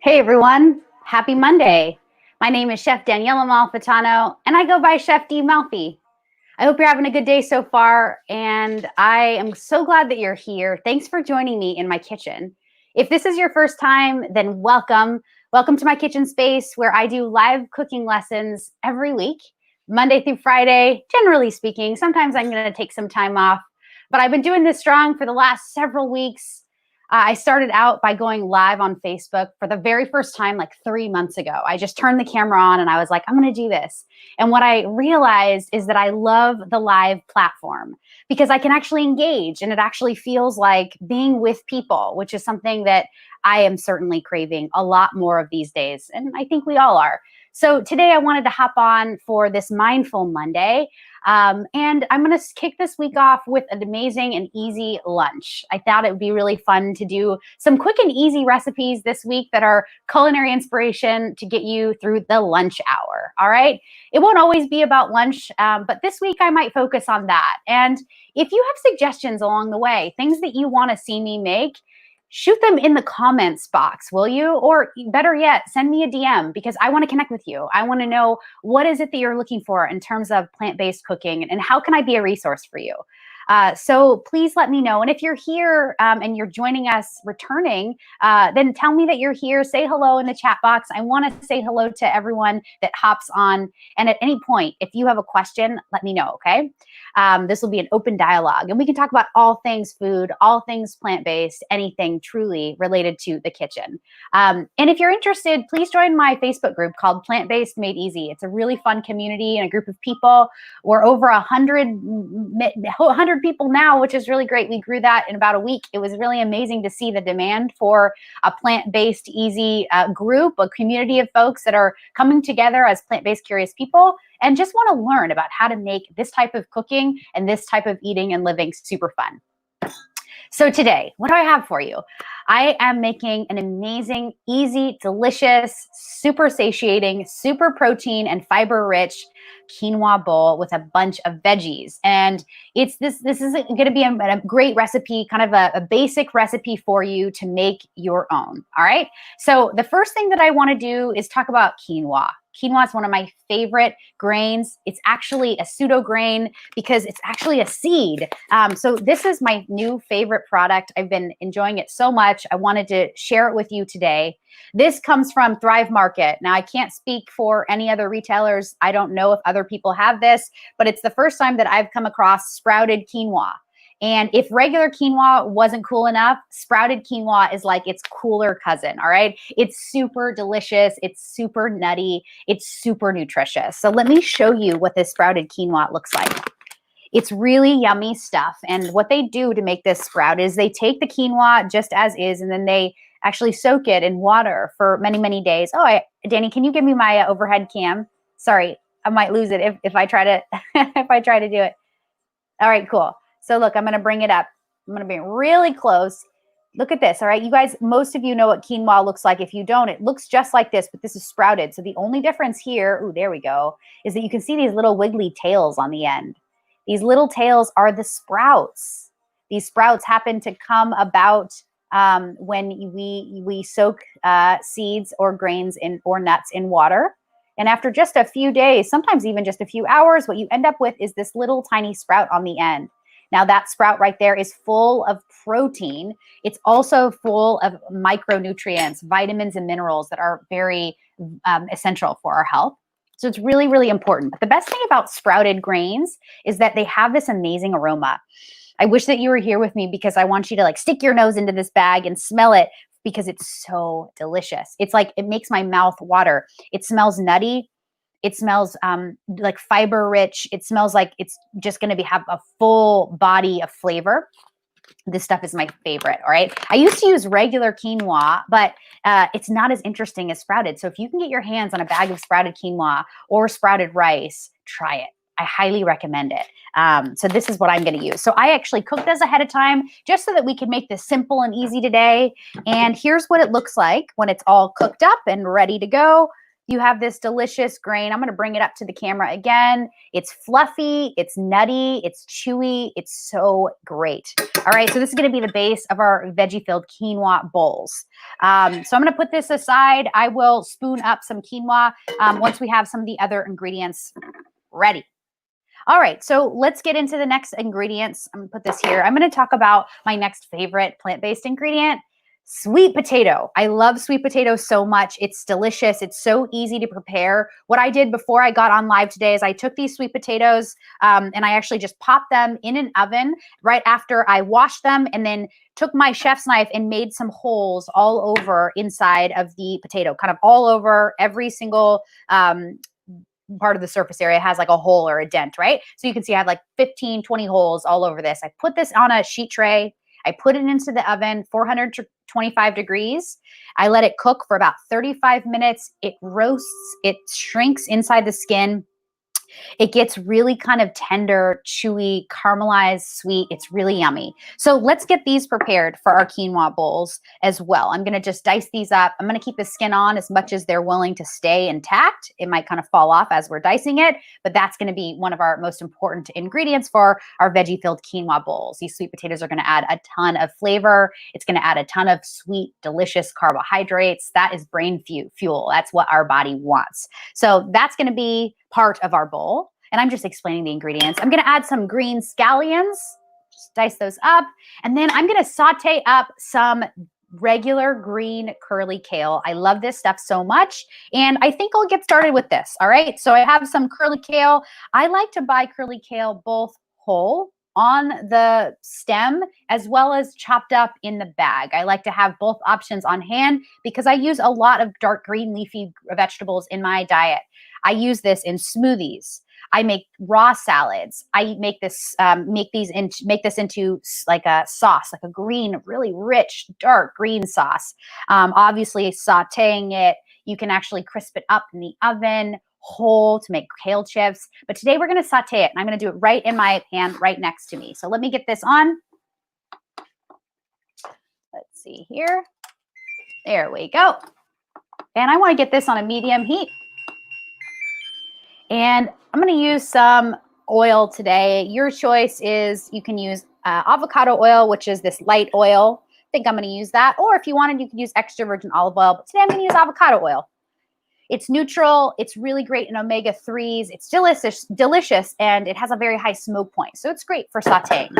Hey everyone, happy Monday. My name is Chef Daniela Malfitano and I go by Chef D. Malfi. I hope you're having a good day so far and I am so glad that you're here. Thanks for joining me in my kitchen. If this is your first time, then welcome. Welcome to my kitchen space where I do live cooking lessons every week, Monday through Friday, generally speaking. Sometimes I'm going to take some time off, but I've been doing this strong for the last several weeks. I started out by going live on Facebook for the very first time like 3 months ago. I just turned the camera on and I was like, I'm going to do this. And what I realized is that I love the live platform because I can actually engage and it actually feels like being with people, which is something that I am certainly craving a lot more of these days. And I think we all are. So today I wanted to hop on for this Mindful Monday. And I'm going to kick this week off with an amazing and easy lunch. I thought it would be really fun to do some quick and easy recipes this week that are culinary inspiration to get you through the lunch hour. All right. It won't always be about lunch, but this week I might focus on that. And if you have suggestions along the way, things that you want to see me make, shoot them in the comments box, will you? Or better yet, send me a DM because I want to connect with you. I want to know what is it that you're looking for in terms of plant-based cooking and how can I be a resource for you? So please let me know. And if you're here and you're joining us returning, then tell me that you're here. Say hello in the chat box. I want to say hello to everyone that hops on. And at any point, if you have a question, let me know, okay? This will be an open dialogue. And we can talk about all things food, all things plant-based, anything truly related to the kitchen. And if you're interested, please join my Facebook group called Plant-Based Made Easy. It's a really fun community and a group of people. We're over 100 people now, which is really great. We grew that in about a week. It was really amazing to see the demand for a plant-based easy group, a community of folks that are coming together as plant-based curious people and just want to learn about how to make this type of cooking and this type of eating and living super fun. So today, what do I have for you? I am making an amazing, easy, delicious, super satiating, super protein and fiber rich quinoa bowl with a bunch of veggies. And this is going to be a great recipe, kind of a basic recipe for you to make your own. All right. So the first thing that I want to do is talk about quinoa. Quinoa is one of my favorite grains. It's actually a pseudo grain because it's actually a seed. So this is my new favorite product. I've been enjoying it so much. I wanted to share it with you today. This comes from Thrive Market. Now, I can't speak for any other retailers. I don't know if other people have this, but it's the first time that I've come across sprouted quinoa. And if regular quinoa wasn't cool enough, sprouted quinoa is like its cooler cousin, all right? It's super delicious. It's super nutty. It's super nutritious. So let me show you what this sprouted quinoa looks like. It's really yummy stuff. And what they do to make this sprout is they take the quinoa just as is, and then they actually soak it in water for many, many days. Oh, Danny, can you give me my overhead cam? Sorry, I might lose it if I try to if I try to do it. All right, cool. So look, I'm going to bring it up. I'm going to be really close. Look at this. All right, you guys, most of you know what quinoa looks like. If you don't, it looks just like this, but this is sprouted. So the only difference here, ooh, there we go, is that you can see these little wiggly tails on the end. These little tails are the sprouts. These sprouts happen to come about when we soak seeds or grains or nuts in water. And after just a few days, sometimes even just a few hours, what you end up with is this little tiny sprout on the end. Now that sprout right there is full of protein. It's also full of micronutrients, vitamins and minerals that are very essential for our health. So it's really, really important. But the best thing about sprouted grains is that they have this amazing aroma. I wish that you were here with me because I want you to like stick your nose into this bag and smell it because it's so delicious. It's like, it makes my mouth water. It smells nutty. It smells like fiber rich. It smells like it's just going to have a full body of flavor. This stuff is my favorite. All right. I used to use regular quinoa, but it's not as interesting as sprouted. So if you can get your hands on a bag of sprouted quinoa or sprouted rice, try it. I highly recommend it. So this is what I'm going to use. So I actually cooked this ahead of time just so that we could make this simple and easy today. And here's what it looks like when it's all cooked up and ready to go. You have this delicious grain. I'm going to bring it up to the camera again. It's fluffy, it's nutty, it's chewy. It's so great. All right, so this is going to be the base of our veggie-filled quinoa bowls. So I'm going to put this aside. I will spoon up some quinoa once we have some of the other ingredients ready. All right, so let's get into the next ingredients. I'm going to put this here. I'm going to talk about my next favorite plant-based ingredient, sweet potato. I love sweet potato so much. It's delicious. It's so easy to prepare. What I did before I got on live today is I took these sweet potatoes and I actually just popped them in an oven right after I washed them, and then took my chef's knife and made some holes all over inside of the potato, kind of all over every single part of the surface area has like a hole or a dent, right? So you can see I have like 15, 20 holes all over this. I put this on a sheet tray. I put it into the oven, 425 degrees. I let it cook for about 35 minutes. It roasts, it shrinks inside the skin. It gets really kind of tender, chewy, caramelized, sweet. It's really yummy. So let's get these prepared for our quinoa bowls as well. I'm going to just dice these up. I'm going to keep the skin on as much as they're willing to stay intact. It might kind of fall off as we're dicing it, but that's going to be one of our most important ingredients for our veggie-filled quinoa bowls. These sweet potatoes are going to add a ton of flavor. It's going to add a ton of sweet, delicious carbohydrates. That is brain fuel. That's what our body wants. So that's going to be part of our bowl. And I'm just explaining the ingredients. I'm going to add some green scallions, just dice those up. And then I'm going to saute up some regular green curly kale. I love this stuff so much. And I think I'll get started with this. All right. So I have some curly kale. I like to buy curly kale both whole on the stem as well as chopped up in the bag. I like to have both options on hand because I use a lot of dark green leafy vegetables in my diet. I use this in smoothies. I make raw salads. I make this, make this into like a sauce, like a green, really rich, dark green sauce. Obviously, sautéing it, you can actually crisp it up in the oven whole to make kale chips. But today we're going to saute it, and I'm going to do it right in my pan right next to me. So let me get this on. Let's see here. There we go. And I want to get this on a medium heat. And I'm going to use some oil today. Your choice is you can use avocado oil, which is this light oil. I think I'm going to use that. Or if you wanted, you could use extra virgin olive oil. But today I'm going to use avocado oil. It's neutral. It's really great in omega-3s. It's delicious, and it has a very high smoke point. So it's great for sauteing.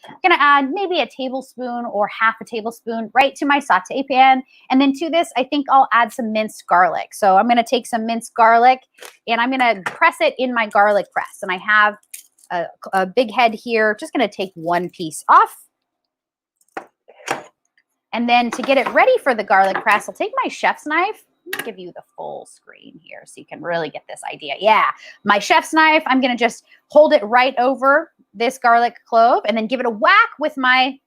I'm going to add maybe a tablespoon or half a tablespoon right to my saute pan. And then to this, I think I'll add some minced garlic. So I'm going to take some minced garlic and I'm going to press it in my garlic press. And I have a big head here. Just going to take one piece off. And then to get it ready for the garlic press, I'll take my chef's knife. Let me give you the full screen here so you can really get this idea. Yeah, my chef's knife, I'm going to just hold it right over this garlic clove and then give it a whack with my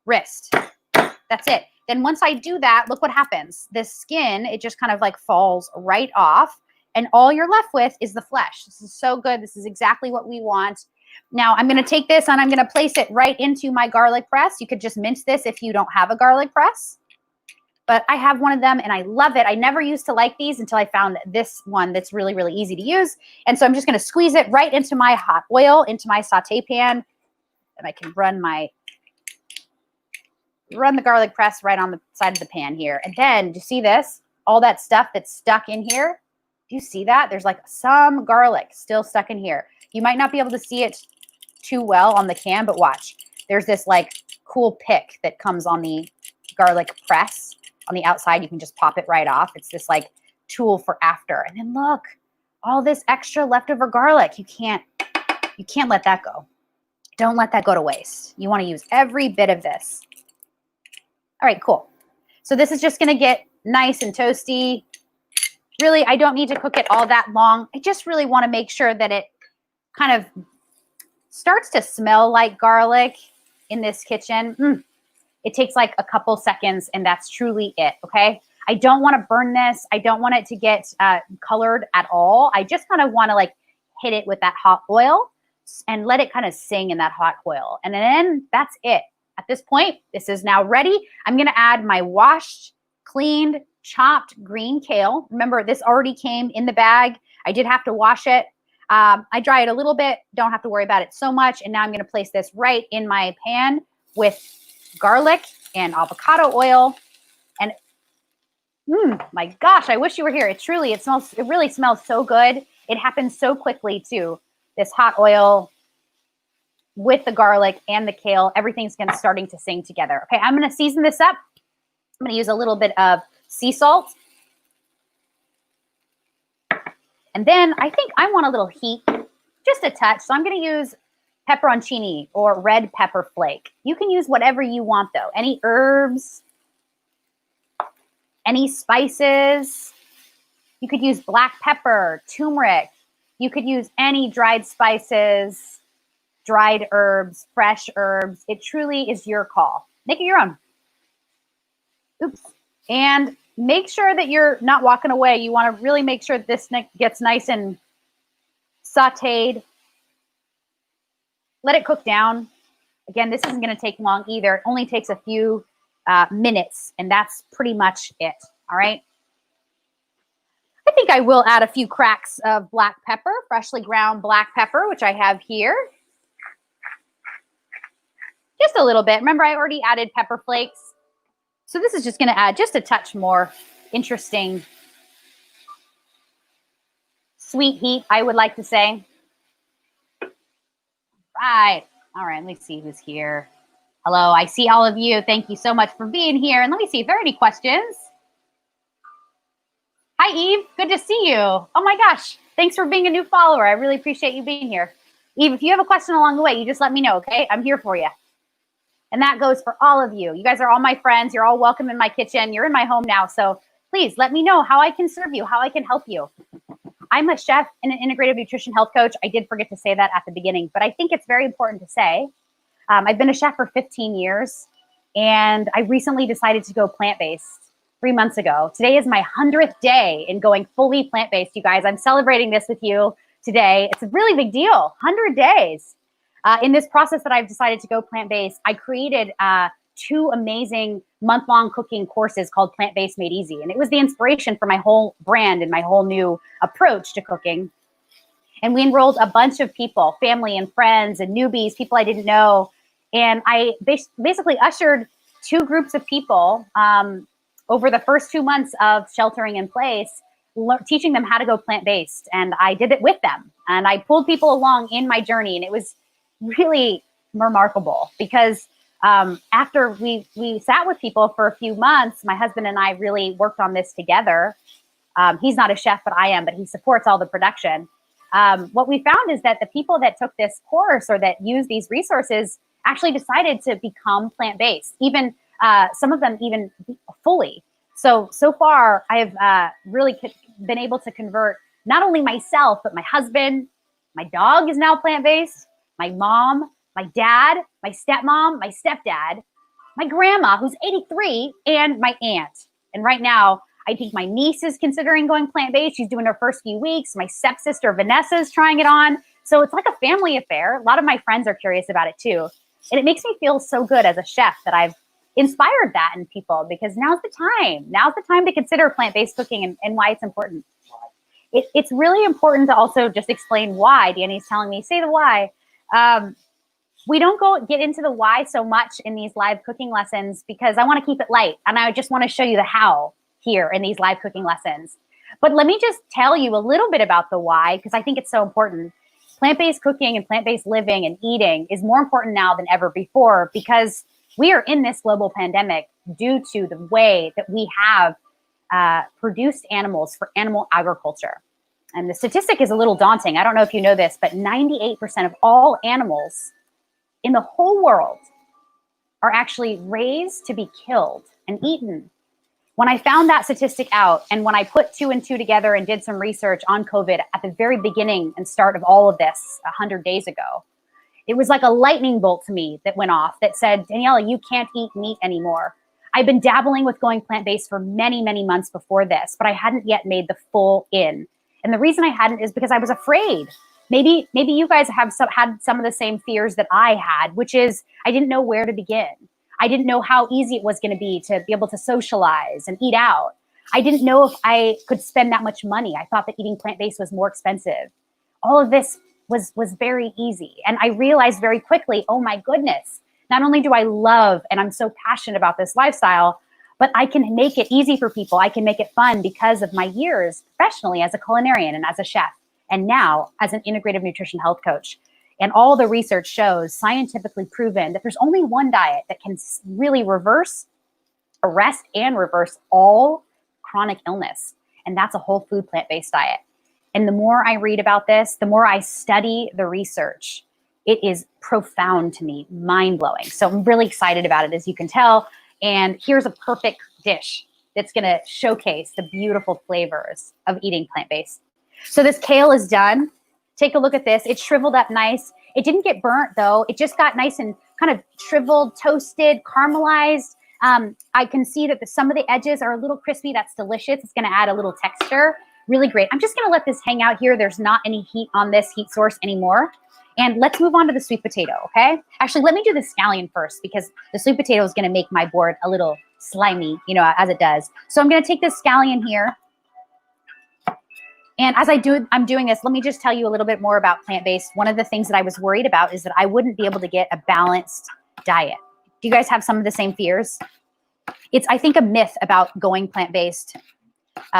wrist. That's it. Then once I do that, look what happens. This skin, it just kind of like falls right off, and all you're left with is the flesh. This is so good. This is exactly what we want. Now I'm going to take this and I'm going to place it right into my garlic press. You could just mince this if you don't have a garlic press. But I have one of them and I love it. I never used to like these until I found this one that's really, really easy to use. And so I'm just going to squeeze it right into my hot oil, into my saute pan. And I can run the garlic press right on the side of the pan here. And then, do you see this? All that stuff that's stuck in here. Do you see that? There's like some garlic still stuck in here. You might not be able to see it too well on the can, but watch. There's this like cool pick that comes on the garlic press. On the outside, you can just pop it right off. It's this like tool for after. And then look, all this extra leftover garlic. You can't let that go. Don't let that go to waste. You want to use every bit of this. All right, cool. So this is just going to get nice and toasty. Really, I don't need to cook it all that long. I just really want to make sure that it kind of starts to smell like garlic in this kitchen. It takes like a couple seconds and that's truly it, okay? I don't want to burn this. I don't want it to get colored at all. I just kind of want to like hit it with that hot oil and let it kind of sing in that hot oil. And then that's it. At this point, this is now ready. I'm going to add my washed, cleaned, chopped green kale. Remember, this already came in the bag. I did have to wash it. I dry it a little bit, don't have to worry about it so much. And now I'm going to place this right in my pan with garlic and avocado oil. And my gosh, I wish you were here. It really smells so good. It happens so quickly too. This hot oil with the garlic and the kale, everything's starting to sing together. Okay, I'm going to season this up. I'm going to use a little bit of sea salt. And then I think I want a little heat, just a touch. So I'm going to use pepperoncini or red pepper flake. You can use whatever you want though. Any herbs, any spices. You could use black pepper, turmeric. You could use any dried spices, dried herbs, fresh herbs. It truly is your call. Make it your own. Oops. And make sure that you're not walking away. You want to really make sure that this gets nice and sauteed. Let it cook down. Again, this isn't going to take long either. It only takes a few minutes, and that's pretty much it. All right. I think I will add a few cracks of black pepper, freshly ground black pepper, which I have here. Just a little bit. Remember, I already added pepper flakes. So this is just going to add just a touch more interesting sweet heat, I would like to say. Right. All right. Let me see who's here. Hello. I see all of you. Thank you so much for being here. And let me see if there are any questions. Hi, Eve. Good to see you. Oh, my gosh. Thanks for being a new follower. I really appreciate you being here. Eve, if you have a question along the way, you just let me know, okay? I'm here for you. And that goes for all of you. You guys are all my friends. You're all welcome in my kitchen. You're in my home now. So please let me know how I can serve you, how I can help you. I'm a chef and an integrative nutrition health coach. I did forget to say that at the beginning, but I think it's very important to say. I've been a chef for 15 years, and I recently decided to go plant-based 3 months ago. Today is my 100th day in going fully plant-based, you guys. I'm celebrating this with you today. It's a really big deal, 100 days. In this process that I've decided to go plant-based, I created 2 amazing month-long cooking courses called Plant-Based Made Easy. And it was the inspiration for my whole brand and my whole new approach to cooking. And we enrolled a bunch of people, family and friends and newbies, people I didn't know. And I basically ushered 2 groups of people over the first 2 months of sheltering in place, teaching them how to go plant-based. And I did it with them. And I pulled people along in my journey. And it was really remarkable because after we sat with people for a few months, my husband and I really worked on this together. He's not a chef, but I am, but he supports all the production. What we found is that the people that took this course or that used these resources actually decided to become plant-based, even some of them even fully. So far, I've really been able to convert not only myself, but my husband, my dog is now plant-based, my mom, my dad, my stepmom, my stepdad, my grandma, who's 83, and my aunt. And right now, I think my niece is considering going plant-based. She's doing her first few weeks. My stepsister, Vanessa, is trying it on. So it's like a family affair. A lot of my friends are curious about it too. And it makes me feel so good as a chef that I've inspired that in people, because now's the time. Now's the time to consider plant-based cooking and why it's important. It's really important to also just explain why. Danny's telling me, say the why. We don't get into the why so much in these live cooking lessons because I want to keep it light. And I just want to show you the how here in these live cooking lessons. But let me just tell you a little bit about the why, because I think it's so important. Plant-based cooking and plant-based living and eating is more important now than ever before, because we are in this global pandemic due to the way that we have produced animals for animal agriculture. And the statistic is a little daunting. I don't know if you know this, but 98% of all animals in the whole world are actually raised to be killed and eaten. When I found that statistic out, and when I put 2 and 2 together and did some research on COVID at the very beginning and start of all of this 100 days ago, it was like a lightning bolt to me that went off that said, Daniela, you can't eat meat anymore. I've been dabbling with going plant-based for many, many months before this, but I hadn't yet made the full in. And the reason I hadn't is because I was afraid. Maybe you guys have had some of the same fears that I had, which is I didn't know where to begin. I didn't know how easy it was going to be able to socialize and eat out. I didn't know if I could spend that much money. I thought that eating plant-based was more expensive. All of this was very easy. And I realized very quickly, oh my goodness, not only do I love and I'm so passionate about this lifestyle, but I can make it easy for people. I can make it fun because of my years professionally as a culinarian and as a chef, and now as an integrative nutrition health coach. And all the research shows, scientifically proven, that there's only one diet that can really arrest and reverse all chronic illness. And that's a whole food plant-based diet. And the more I read about this, the more I study the research, it is profound to me, mind-blowing. So I'm really excited about it, as you can tell. And here's a perfect dish that's gonna showcase the beautiful flavors of eating plant-based. So this kale is done. Take a look at this. It's shriveled up nice. It didn't get burnt though. It just got nice and kind of shriveled, toasted, caramelized. I can see that some of the edges are a little crispy. That's delicious. It's gonna add a little texture. Really great. I'm just gonna let this hang out here. There's not any heat on this heat source anymore. And let's move on to the sweet potato, okay? Actually, let me do the scallion first because the sweet potato is gonna make my board a little slimy, you know, as it does. So I'm gonna take this scallion here. And as I'm doing this, let me just tell you a little bit more about plant-based. One of the things that I was worried about is that I wouldn't be able to get a balanced diet. Do you guys have some of the same fears? It's, I think, a myth about going plant-based.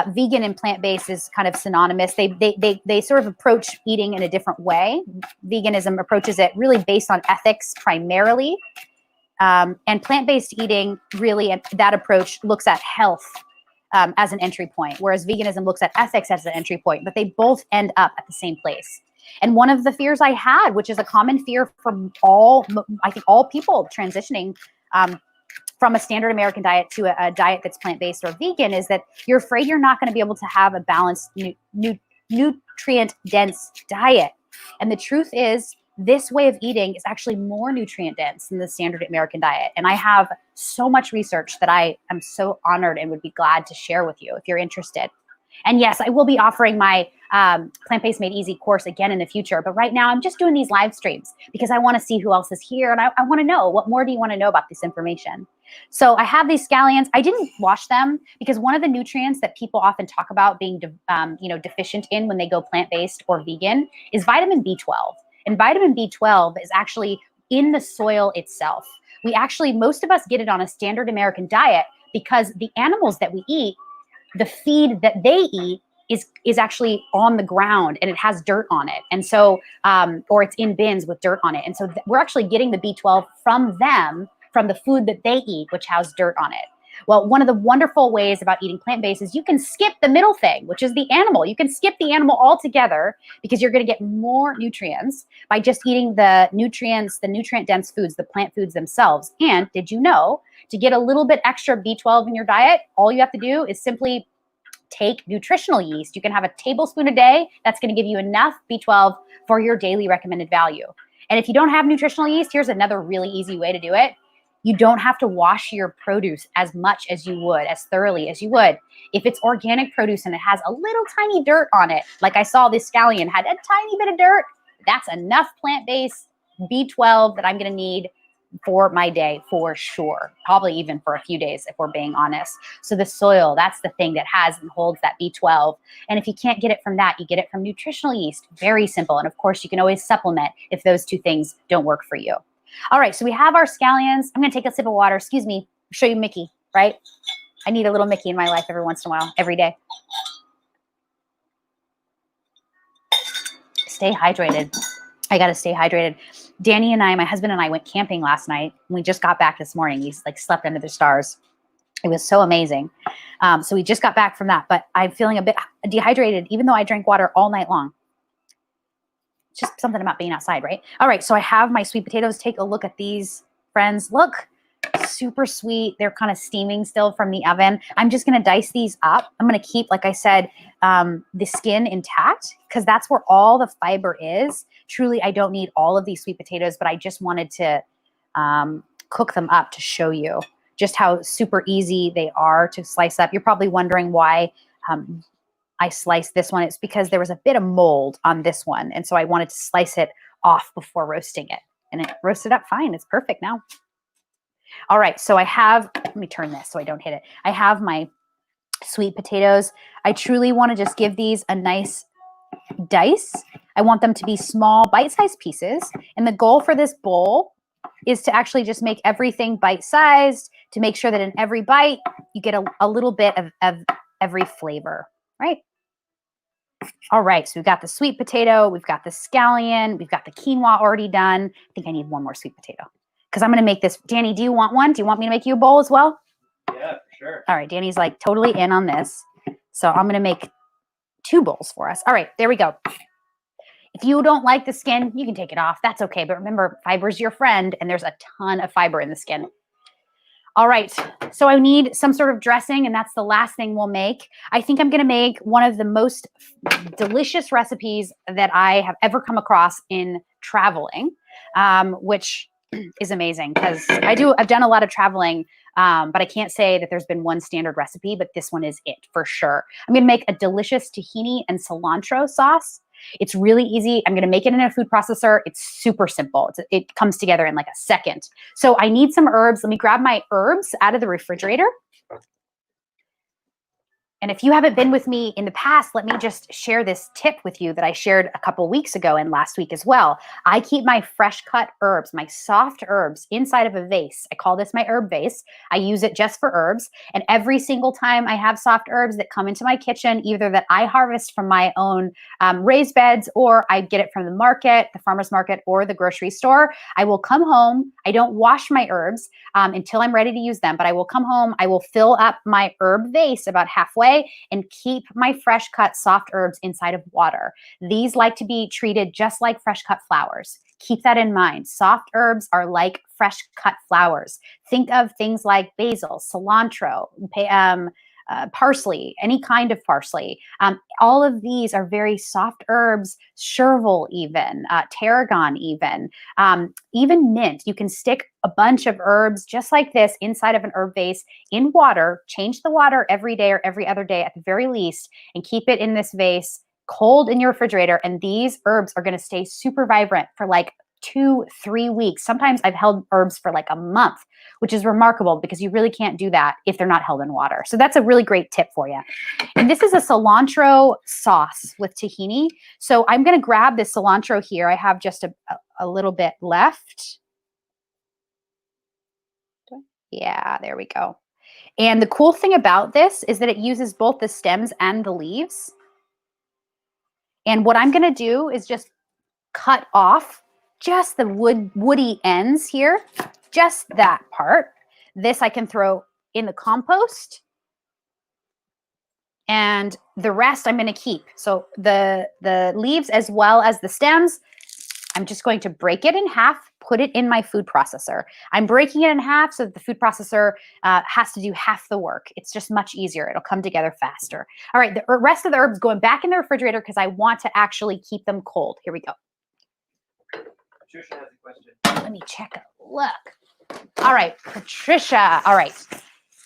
Vegan and plant-based is kind of synonymous. They sort of approach eating in a different way. Veganism approaches it really based on ethics primarily. And plant-based eating really, that approach looks at health as an entry point, whereas veganism looks at ethics as an entry point, but they both end up at the same place. And one of the fears I had, which is a common fear from I think all people transitioning from a standard American diet to a diet that's plant-based or vegan, is that you're afraid you're not going to be able to have a balanced, nutrient-dense diet. And the truth is, this way of eating is actually more nutrient-dense than the standard American diet. And I have so much research that I am so honored and would be glad to share with you if you're interested. And yes, I will be offering my Plant-Based Made Easy course again in the future. But right now, I'm just doing these live streams because I want to see who else is here. And I want to know, what more do you want to know about this information? So I have these scallions. I didn't wash them because one of the nutrients that people often talk about being deficient in when they go plant-based or vegan is vitamin B12. And vitamin B12 is actually in the soil itself. We actually, most of us get it on a standard American diet because the animals that we eat, the feed that they eat is actually on the ground and it has dirt on it. And so, or it's in bins with dirt on it. And so we're actually getting the B12 from them, from the food that they eat, which has dirt on it. Well, one of the wonderful ways about eating plant-based is you can skip the middle thing, which is the animal. You can skip the animal altogether because you're going to get more nutrients by just eating the nutrients, the nutrient-dense foods, the plant foods themselves. And did you know, to get a little bit extra B12 in your diet, all you have to do is simply take nutritional yeast. You can have a tablespoon a day. That's going to give you enough B12 for your daily recommended value. And if you don't have nutritional yeast, here's another really easy way to do it. You don't have to wash your produce as much as you would, as thoroughly as you would. If it's organic produce and it has a little tiny dirt on it, like I saw this scallion had a tiny bit of dirt, that's enough plant-based B12 that I'm going to need for my day for sure. Probably even for a few days if we're being honest. So the soil, that's the thing that has and holds that B12. And if you can't get it from that, you get it from nutritional yeast. Very simple. And of course, you can always supplement if those two things don't work for you. All right, so we have our scallions. I'm going to take a sip of water. Excuse me. Show you Mickey, right? I need a little Mickey in my life every once in a while, every day. Stay hydrated. I got to stay hydrated. Danny and I, my husband and I, went camping last night. We just got back this morning. We slept under the stars. It was so amazing. So we just got back from that, but I'm feeling a bit dehydrated, even though I drank water all night long. Just something about being outside, right? All right, so I have my sweet potatoes. Take a look at these, friends. Look, super sweet. They're kind of steaming still from the oven. I'm just gonna dice these up. I'm gonna keep, like I said, the skin intact because that's where all the fiber is. Truly, I don't need all of these sweet potatoes, but I just wanted to cook them up to show you just how super easy they are to slice up. You're probably wondering why I sliced this one. It's because there was a bit of mold on this one. And so I wanted to slice it off before roasting it. And it roasted up fine. It's perfect now. All right. So I have, let me turn this so I don't hit it. I have my Sweet potatoes. I truly want to just give these a nice dice. I want them to be small, bite-sized pieces. And the goal for this bowl is to actually just make everything bite-sized, to make sure that in every bite, you get a little bit of every flavor, right? All right, so we've got the sweet potato, we've got the scallion, we've got the quinoa already done. I think I need one more sweet potato because I'm going to make this. Danny, do you want one? Do you want me to make you a bowl as well? Yeah, for sure. All right, Danny's like totally in on this. So I'm going to make 2 bowls for us. All right, there we go. If you don't like the skin, you can take it off. That's okay. But remember, fiber's your friend, and there's a ton of fiber in the skin. All right, so I need some sort of dressing, and that's the last thing we'll make. I think I'm going to make one of the most delicious recipes that I have ever come across in traveling, which is amazing because I've done a lot of traveling, but I can't say that there's been one standard recipe, but this one is it for sure. I'm going to make a delicious tahini and cilantro sauce. It's really easy. I'm going to make it in a food processor. It's super simple. It comes together in like a second. So I need some herbs. Let me grab my herbs out of the refrigerator. And if you haven't been with me in the past, let me just share this tip with you that I shared a couple weeks ago and last week as well. I keep my fresh cut herbs, my soft herbs inside of a vase. I call this my herb vase. I use it just for herbs. And every single time I have soft herbs that come into my kitchen, either that I harvest from my own raised beds or I get it from the market, the farmer's market, or the grocery store, I will come home. I don't wash my herbs until I'm ready to use them, but I will come home. I will fill up my herb vase about halfway and keep my fresh cut soft herbs inside of water. These like to be treated just like fresh cut flowers. Keep that in mind. Soft herbs are like fresh cut flowers. Think of things like basil, cilantro, parsley, any kind of parsley. All of these are very soft herbs, chervil even, tarragon even mint. You can stick a bunch of herbs just like this inside of an herb vase in water, change the water every day or every other day at the very least, and keep it in this vase cold in your refrigerator. And these herbs are going to stay super vibrant for like 2-3 weeks. Sometimes I've held herbs for like a month, which is remarkable because you really can't do that if they're not held in water. So that's a really great tip for you. And this is a cilantro sauce with tahini. So I'm going to grab this cilantro here. I have just a little bit left. Yeah, there we go. And the cool thing about this is that it uses both the stems and the leaves. And what I'm going to do is just cut off just the woody ends here, just that part. This I can throw in the compost. And the rest I'm going to keep. So the leaves as well as the stems, I'm just going to break it in half, put it in my food processor. I'm breaking it in half so that the food processor has to do half the work. It's just much easier. It'll come together faster. All right, the rest of the herbs going back in the refrigerator because I want to actually keep them cold. Here we go. Patricia has a question. Let me check a look. All right, Patricia. All right.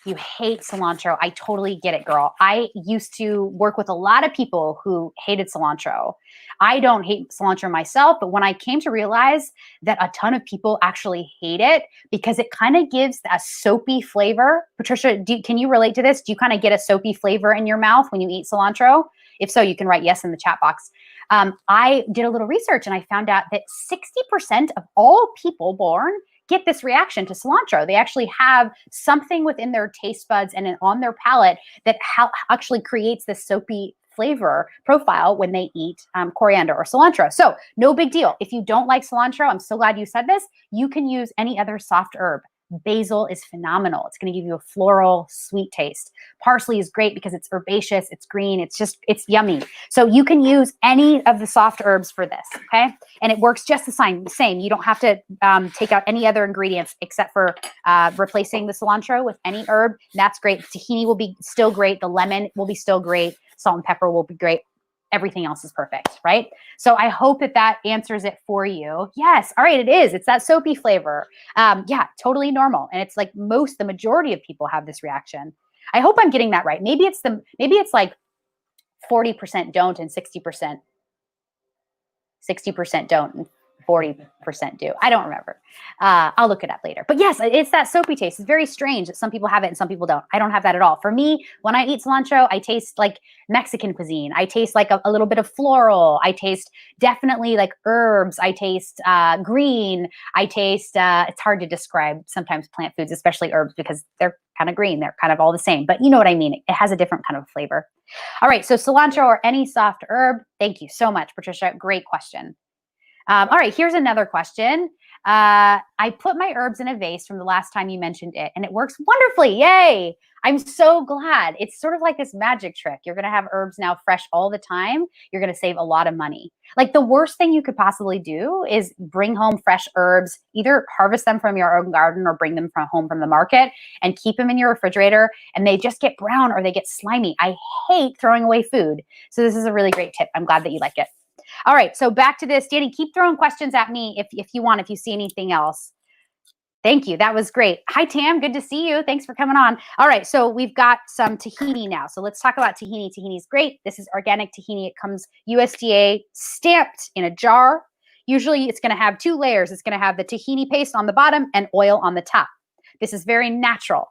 You hate cilantro. I totally get it, girl. I used to work with a lot of people who hated cilantro. I don't hate cilantro myself, but when I came to realize that a ton of people actually hate it because it kind of gives a soapy flavor. Patricia, can you relate to this? Do you kind of get a soapy flavor in your mouth when you eat cilantro? If so, you can write yes in the chat box. I did a little research and I found out that 60% of all people born get this reaction to cilantro. They actually have something within their taste buds and on their palate that actually creates this soapy flavor profile when they eat coriander or cilantro. So no big deal. If you don't like cilantro, I'm so glad you said this, you can use any other soft herb. Basil is phenomenal. It's going to give you a floral, sweet taste. Parsley is great because it's herbaceous, it's green, it's yummy. So you can use any of the soft herbs for this, okay? And it works just the same. You don't have to take out any other ingredients except for replacing the cilantro with any herb. That's great. Tahini will be still great. The lemon will be still great. Salt and pepper will be great. Everything else is perfect, right? So I hope that answers it for you. Yes, all right, it is. It's that soapy flavor. Yeah, totally normal. And it's like the majority of people have this reaction. I hope I'm getting that right. Maybe it's like 40% don't and 60% don't. 40% do. I don't remember. I'll look it up later. But yes, it's that soapy taste. It's very strange that some people have it and some people don't. I don't have that at all. For me, when I eat cilantro, I taste like Mexican cuisine. I taste like a little bit of floral. I taste definitely like herbs. I taste green. I taste, it's hard to describe sometimes plant foods, especially herbs, because they're kind of green. They're kind of all the same, but you know what I mean? It has a different kind of flavor. All right. So cilantro or any soft herb. Thank you so much, Patricia. Great question. All right, here's another question. I put my herbs in a vase from the last time you mentioned it, and it works wonderfully. Yay! I'm so glad. It's sort of like this magic trick. You're going to have herbs now fresh all the time. You're going to save a lot of money. Like the worst thing you could possibly do is bring home fresh herbs, either harvest them from your own garden or bring them from home from the market and keep them in your refrigerator, and they just get brown or they get slimy. I hate throwing away food. So this is a really great tip. I'm glad that you like it. All right, so back to this. Danny, keep throwing questions at me if you want, if you see anything else. Thank you. That was great. Hi, Tam. Good to see you. Thanks for coming on. All right, so we've got some tahini now. So let's talk about tahini. Tahini is great. This is organic tahini. It comes USDA stamped in a jar. Usually it's going to have 2 layers. It's going to have the tahini paste on the bottom and oil on the top. This is very natural.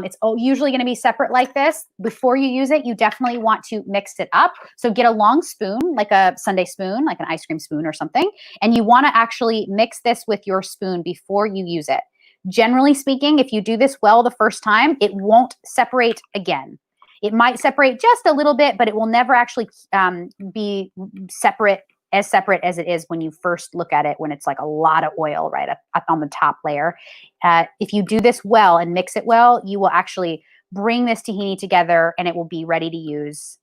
It's usually going to be separate like this. Before you use it, you definitely want to mix it up. So get a long spoon, like a sundae spoon, like an ice cream spoon or something. And you want to actually mix this with your spoon before you use it. Generally speaking, if you do this well the first time, it won't separate again. It might separate just a little bit, but it will never actually be separate as it is when you first look at it, when it's like a lot of oil right up on the top layer. If you do this well and mix it well, you will actually bring this tahini together and it will be ready to use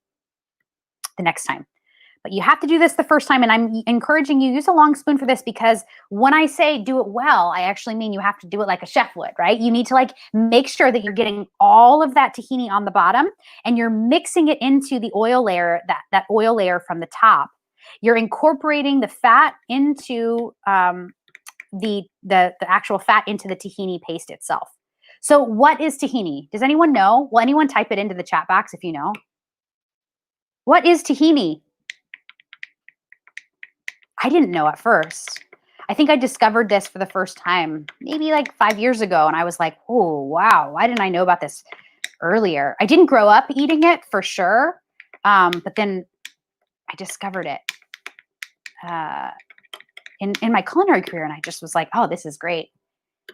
the next time. But you have to do this the first time, and I'm encouraging you use a long spoon for this, because when I say do it well, I actually mean you have to do it like a chef would, right? You need to like make sure that you're getting all of that tahini on the bottom and you're mixing it into the oil layer, that oil layer from the top. You're incorporating the fat into the actual fat into the tahini paste itself. So what is tahini? Does anyone know? Will anyone type it into the chat box if you know? What is tahini? I didn't know at first. I think I discovered this for the first time maybe like 5 years ago, and I was like, oh, wow, why didn't I know about this earlier? I didn't grow up eating it for sure, but then I discovered it in my culinary career, and I just was like, oh, this is great.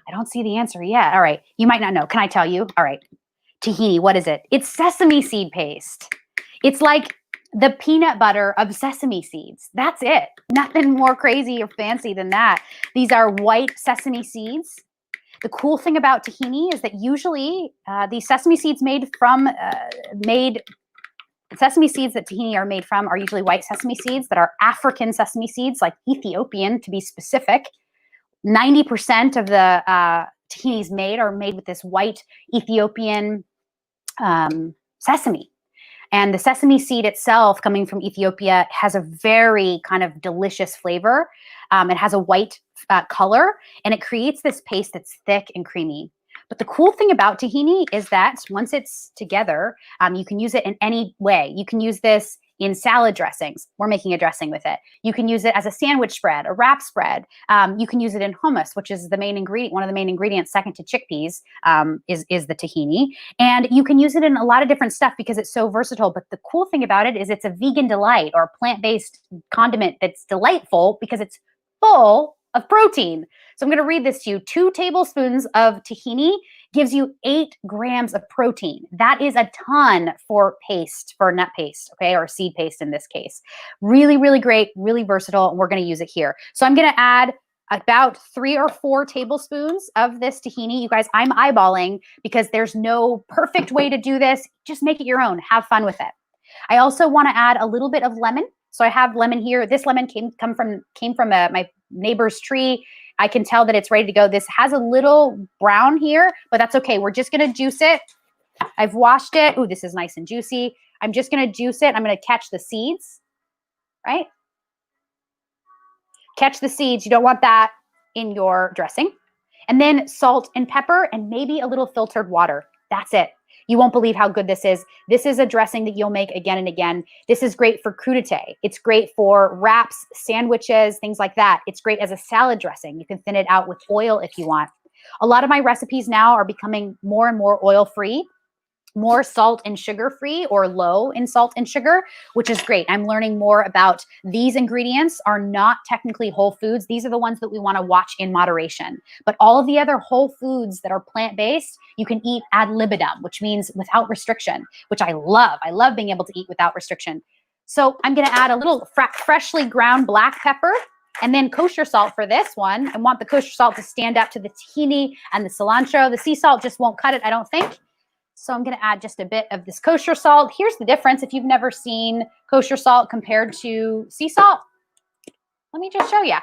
I don't see the answer yet. All right, you might not know. Can I tell you? All right, tahini, what is it? It's sesame seed paste. It's like the peanut butter of sesame seeds. That's it. Nothing more crazy or fancy than that. These are white sesame seeds. The cool thing about tahini is that usually these sesame seeds sesame seeds that tahini are made from are usually white sesame seeds that are African sesame seeds, like Ethiopian to be specific. 90% of the tahinis are made with this white Ethiopian sesame. And the sesame seed itself, coming from Ethiopia, has a very kind of delicious flavor. It has a white color, and it creates this paste that's thick and creamy. But the cool thing about tahini is that once it's together, you can use it in any way. You can use this in salad dressings. We're making a dressing with it. You can use it as a sandwich spread, a wrap spread. You can use it in hummus, which is the main ingredient. One of the main ingredients, second to chickpeas, is the tahini. And you can use it in a lot of different stuff because it's so versatile. But the cool thing about it is it's a vegan delight, or plant-based condiment that's delightful because it's full of protein. So I'm going to read this to you. 2 tablespoons of tahini gives you 8 grams of protein. That is a ton for nut paste, okay, or seed paste in this case. Really, really great, really versatile, and we're going to use it here. So I'm going to add about 3 or 4 tablespoons of this tahini. You guys, I'm eyeballing because there's no perfect way to do this. Just make it your own. Have fun with it. I also want to add a little bit of lemon. So I have lemon here. This lemon came from my neighbor's tree. I can tell that it's ready to go. This has a little brown here, but that's okay. We're just going to juice it. I've washed it. Ooh, this is nice and juicy. I'm just going to juice it. I'm going to catch the seeds, right? Catch the seeds. You don't want that in your dressing. And then salt and pepper and maybe a little filtered water. That's it. You won't believe how good this is. This is a dressing that you'll make again and again. This is great for crudité. It's great for wraps, sandwiches, things like that. It's great as a salad dressing. You can thin it out with oil if you want. A lot of my recipes now are becoming more and more oil-free, more salt and sugar free, or low in salt and sugar, which is great. I'm learning more about these ingredients are not technically whole foods. These are the ones that we want to watch in moderation. But all of the other whole foods that are plant-based, you can eat ad libitum, which means without restriction, which I love. I love being able to eat without restriction. So I'm going to add a little freshly ground black pepper and then kosher salt for this one. I want the kosher salt to stand up to the tahini and the cilantro. The sea salt just won't cut it, I don't think. So I'm going to add just a bit of this kosher salt. Here's the difference if you've never seen kosher salt compared to sea salt. Let me just show you.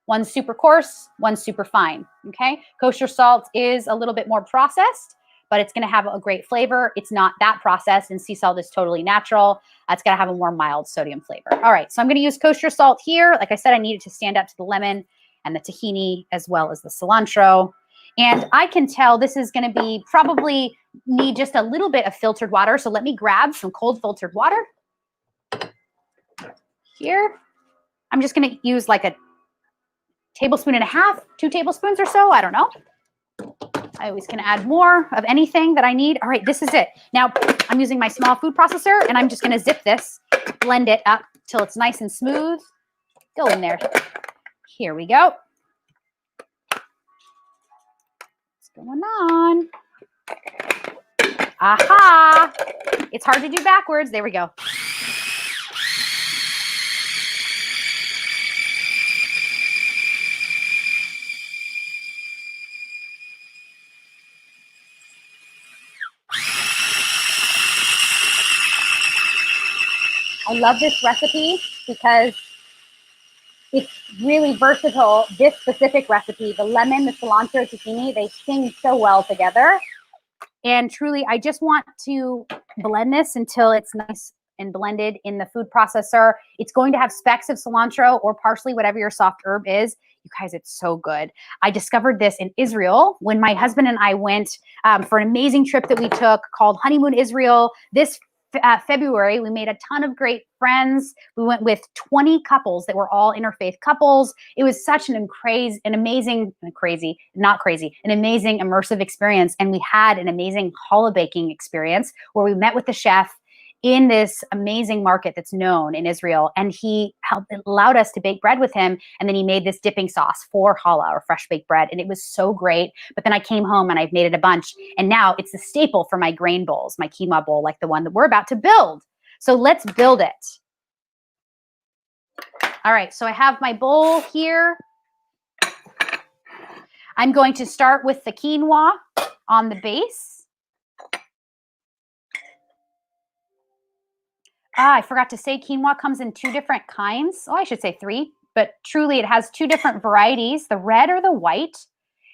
One's super coarse, one's super fine, okay? Kosher salt is a little bit more processed, but it's going to have a great flavor. It's not that processed, and sea salt is totally natural. It's going to have a more mild sodium flavor. All right, so I'm going to use kosher salt here. Like I said, I need it to stand up to the lemon and the tahini as well as the cilantro. And I can tell this is going to be probably need just a little bit of filtered water. So let me grab some cold filtered water here. I'm just going to use like a tablespoon and a half, 2 tablespoons or so. I don't know. I always can add more of anything that I need. All right, this is it. Now I'm using my small food processor and I'm just going to zip this, blend it up till it's nice and smooth. Go in there. Here we go. Going on. Aha! It's hard to do backwards. There we go. I love this recipe because it's really versatile. This specific recipe, the lemon, the cilantro, tahini, they sing so well together. And truly, I just want to blend this until it's nice and blended in the food processor. It's going to have specks of cilantro or parsley, whatever your soft herb is. You guys, it's so good. I discovered this in Israel when my husband and I went for an amazing trip that we took called Honeymoon Israel. This February, we made a ton of great friends. We went with 20 couples that were all interfaith couples. It was such an amazing immersive experience. And we had an amazing challah baking experience where we met with the chef in this amazing market that's known in Israel. And he allowed us to bake bread with him. And then he made this dipping sauce for challah, or fresh baked bread. And it was so great. But then I came home and I've made it a bunch. And now it's a staple for my grain bowls, my quinoa bowl, like the one that we're about to build. So let's build it. All right, so I have my bowl here. I'm going to start with the quinoa on the base. I forgot to say quinoa comes in 2 different kinds. Oh, I should say 3, but truly it has 2 different varieties, the red or the white.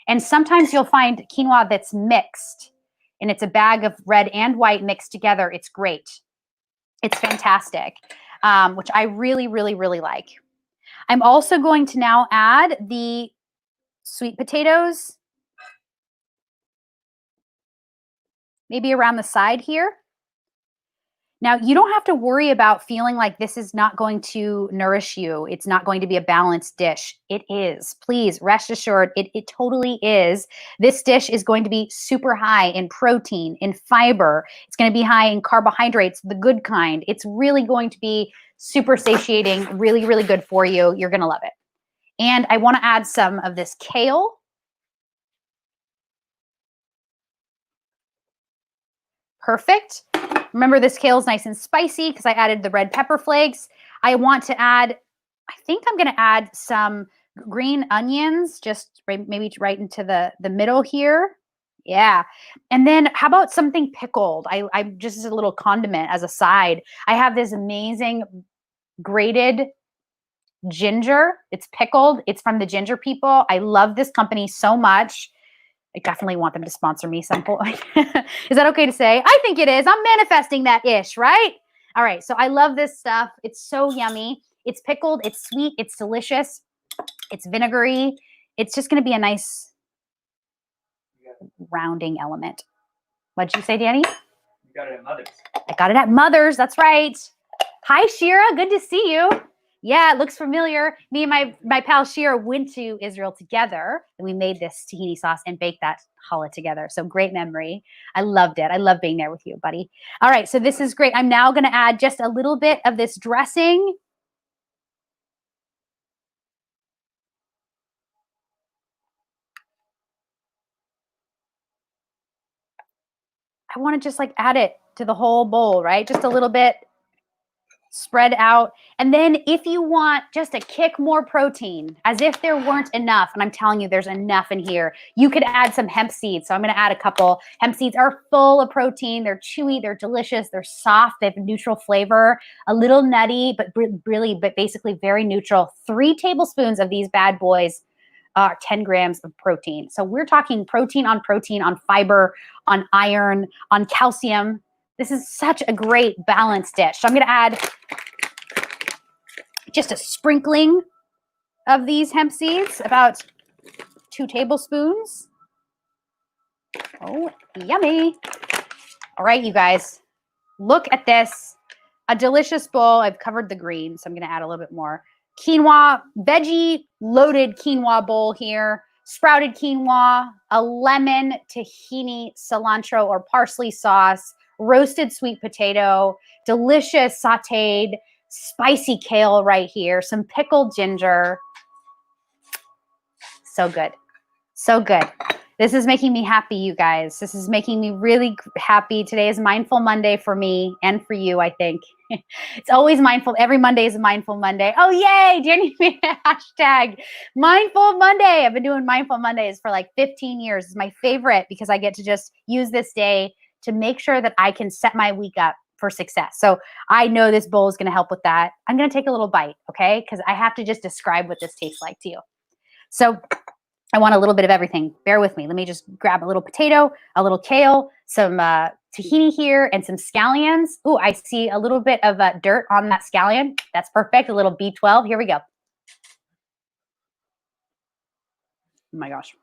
And sometimes you'll find quinoa that's mixed, and it's a bag of red and white mixed together. It's great. It's fantastic, which I really, really, really like. I'm also going to now add the sweet potatoes, maybe around the side here. Now, you don't have to worry about feeling like this is not going to nourish you. It's not going to be a balanced dish. It is. Please rest assured, it totally is. This dish is going to be super high in protein, in fiber. It's going to be high in carbohydrates, the good kind. It's really going to be super satiating, really, really good for you. You're going to love it. And I want to add some of this kale. Perfect. Remember, this kale is nice and spicy because I added the red pepper flakes. I want to add, I think I'm going to add some green onions, just maybe right into the middle here. Yeah. And then how about something pickled? I just as a little condiment as a side. I have this amazing grated ginger. It's pickled. It's from the Ginger People. I love this company so much. I definitely want them to sponsor me some point. Is that okay to say? I think it is. I'm manifesting that ish, right? All right. So I love this stuff. It's so yummy. It's pickled. It's sweet. It's delicious. It's vinegary. It's just going to be a nice rounding element. What'd you say, Danny? got it at Mother's. I got it at Mother's. That's right. Hi, Shira. Good to see you. Yeah, it looks familiar. Me and my pal Shira went to Israel together, and we made this tahini sauce and baked that challah together. So great memory. I loved it. I love being there with you, buddy. All right, so this is great. I'm now going to add just a little bit of this dressing. I want to just like add it to the whole bowl, right? Just a little bit spread out. And then if you want just a kick more protein, as if there weren't enough, and I'm telling you there's enough in here, you could add some hemp seeds. So I'm going to add a couple. Hemp seeds are full of protein. They're chewy, they're delicious, they're soft, they have a neutral flavor, a little nutty, but basically very neutral. 3 tablespoons of these bad boys are 10 grams of protein. So we're talking protein, on fiber, on iron, on calcium. This is such a great balanced dish. So I'm going to add just a sprinkling of these hemp seeds, about 2 tablespoons. Oh, yummy. All right, you guys, look at this. A delicious bowl. I've covered the green, so I'm going to add a little bit more. Quinoa, veggie loaded quinoa bowl here. Sprouted quinoa, a lemon, tahini, cilantro, or parsley sauce, roasted sweet potato, delicious sauteed spicy kale right here, some pickled ginger. So good. So good. This is making me happy, you guys. This is making me really happy. Today is Mindful Monday for me and for you, I think. It's always mindful. Every Monday is a Mindful Monday. Oh, yay. Danny made a hashtag Mindful Monday. I've been doing Mindful Mondays for like 15 years. It's my favorite because I get to just use this day to make sure that I can set my week up for success. So I know this bowl is going to help with that. I'm going to take a little bite, okay? Because I have to just describe what this tastes like to you. So I want a little bit of everything. Bear with me. Let me just grab a little potato, a little kale, some tahini here, and some scallions. Ooh, I see a little bit of dirt on that scallion. That's perfect. A little B12. Here we go. Oh my gosh.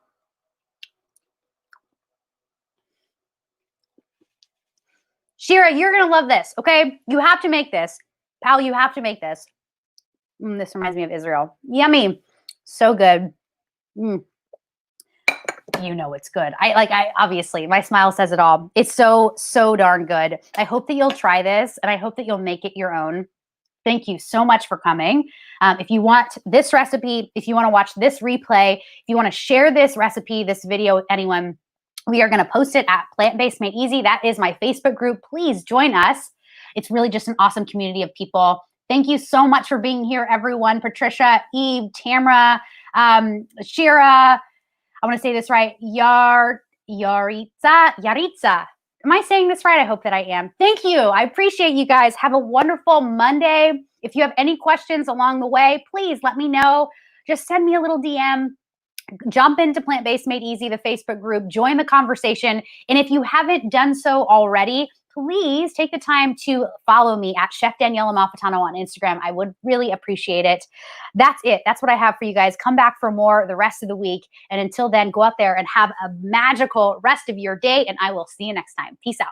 Shira, you're going to love this, okay? You have to make this. Pal, you have to make this. This reminds me of Israel. Yummy. So good. You know it's good. I obviously, my smile says it all. It's so darn good. I hope that you'll try this, and I hope that you'll make it your own. Thank you so much for coming. If you want this recipe, if you want to watch this replay, if you want to share this recipe, this video with anyone, we are going to post it at Plant-Based Made Easy. That is my Facebook group. Please join us. It's really just an awesome community of people. Thank you so much for being here, everyone. Patricia, Eve, Tamara, Shira, I want to say this right. Yaritza. Am I saying this right? I hope that I am. Thank you. I appreciate you guys. Have a wonderful Monday. If you have any questions along the way, please let me know. Just send me a little DM. Jump into Plant-Based Made Easy, the Facebook group. Join the conversation. And if you haven't done so already, please take the time to follow me at Chef Daniela Malfitano on Instagram. I would really appreciate it. That's it. That's what I have for you guys. Come back for more the rest of the week. And until then, go out there and have a magical rest of your day. And I will see you next time. Peace out.